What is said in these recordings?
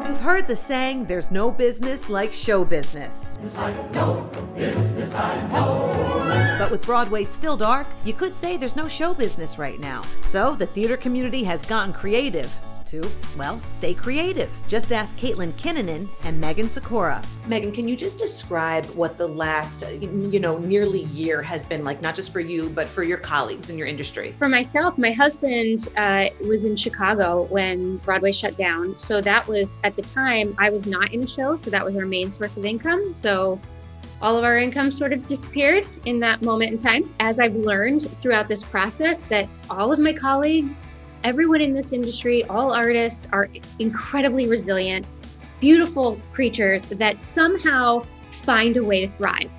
You've heard the saying, there's no business like show business. But with Broadway still dark, you could say there's no show business right now. So the theater community has gotten creative to, well, stay creative. Just ask Caitlin Kinnunen and Megan Sikora. Megan, can you just describe what the last, nearly year has been like, not just for you, but for your colleagues in your industry? For myself, my husband was in Chicago when Broadway shut down. So that was, at the time, I was not in a show. So that was our main source of income. So all of our income sort of disappeared in that moment in time. As I've learned throughout this process that all of my colleagues, everyone in this industry, all artists are incredibly resilient, beautiful creatures that somehow find a way to thrive,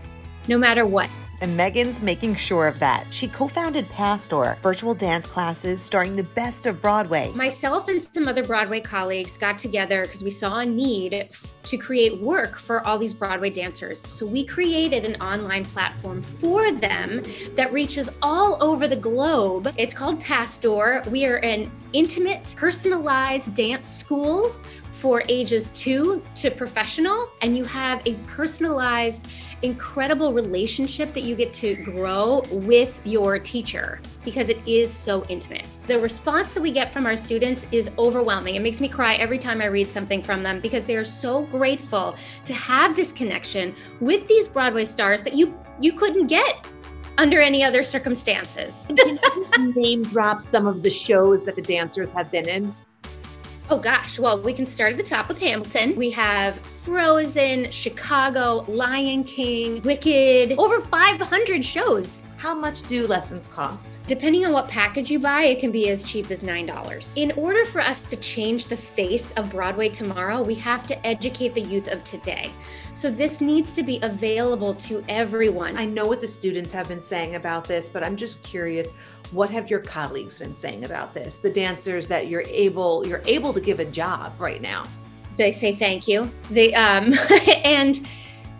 no matter what. And Megan's making sure of that. She co-founded Pastor, virtual dance classes starring the best of Broadway. Myself and some other Broadway colleagues got together because we saw a need to create work for all these Broadway dancers. So we created an online platform for them that reaches all over the globe. It's called Pastor. We are an intimate, personalized dance school for ages 2 to professional, and you have a personalized, incredible relationship that you get to grow with your teacher because it is so intimate. The response that we get from our students is overwhelming. It makes me cry every time I read something from them because they are so grateful to have this connection with these Broadway stars that you couldn't get under any other circumstances. Can you name drop some of the shows that the dancers have been in? Oh gosh, well, we can start at the top with Hamilton. We have Frozen, Chicago, Lion King, Wicked, over 500 shows. How much do lessons cost? Depending on what package you buy, it can be as cheap as $9. In order for us to change the face of Broadway tomorrow, we have to educate the youth of today. So this needs to be available to everyone. I know what the students have been saying about this, but I'm just curious, what have your colleagues been saying about this? The dancers that you're able to give a job right now. They say thank you. And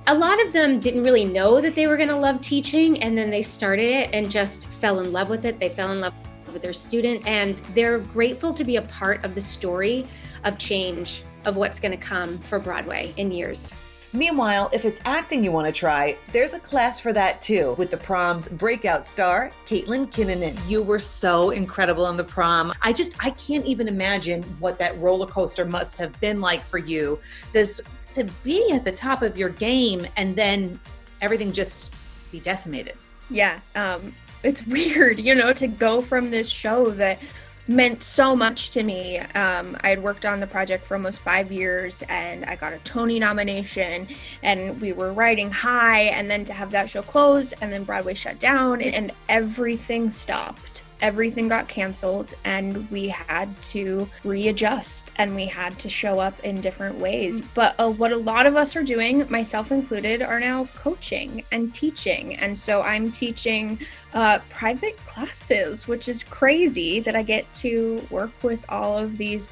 a lot of them didn't really know that they were going to love teaching, and then they started it and just fell in love with it. They fell in love with their students, and they're grateful to be a part of the story of change of what's going to come for Broadway in years. Meanwhile, if it's acting you want to try, there's a class for that too, with the prom's breakout star, Caitlin Kinnunen. You were so incredible on the prom. I can't even imagine what that roller coaster must have been like for you to be at the top of your game and then everything just be decimated. Yeah, it's weird, to go from this show that meant so much to me. I had worked on the project for almost 5 years and I got a Tony nomination and we were riding high, and then to have that show close and then Broadway shut down and everything stopped. Everything got canceled and we had to readjust and we had to show up in different ways. But what a lot of us are doing, myself included, are now coaching and teaching. And so I'm teaching private classes, which is crazy that I get to work with all of these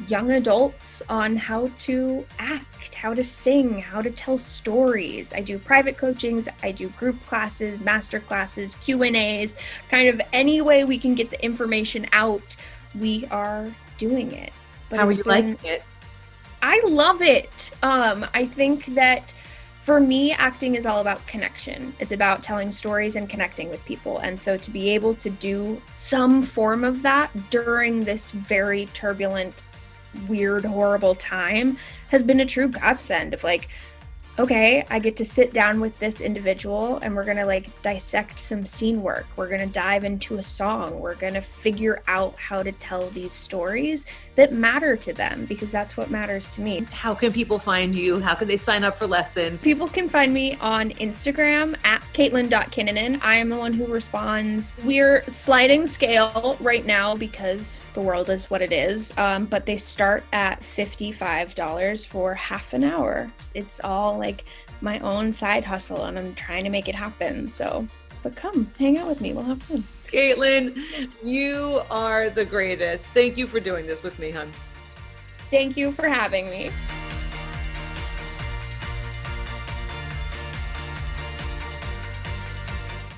young adults on how to act, how to sing, how to tell stories. I do private coachings, I do group classes, master classes, Q&As, kind of any way we can get the information out, we are doing it. But how are you liking it? I love it. I think that for me, acting is all about connection. It's about telling stories and connecting with people. And so to be able to do some form of that during this very turbulent, weird, horrible time has been a true godsend of like, okay, I get to sit down with this individual and we're gonna dissect some scene work. We're gonna dive into a song. We're gonna figure out how to tell these stories that matter to them, because that's what matters to me. How can people find you? How can they sign up for lessons? People can find me on Instagram at Caitlin.Kinnunen. I am the one who responds. We're sliding scale right now because the world is what it is, but they start at $55 for half an hour. It's all my own side hustle and I'm trying to make it happen. So, but come hang out with me. We'll have fun. Caitlin, you are the greatest. Thank you for doing this with me, hon. Thank you for having me.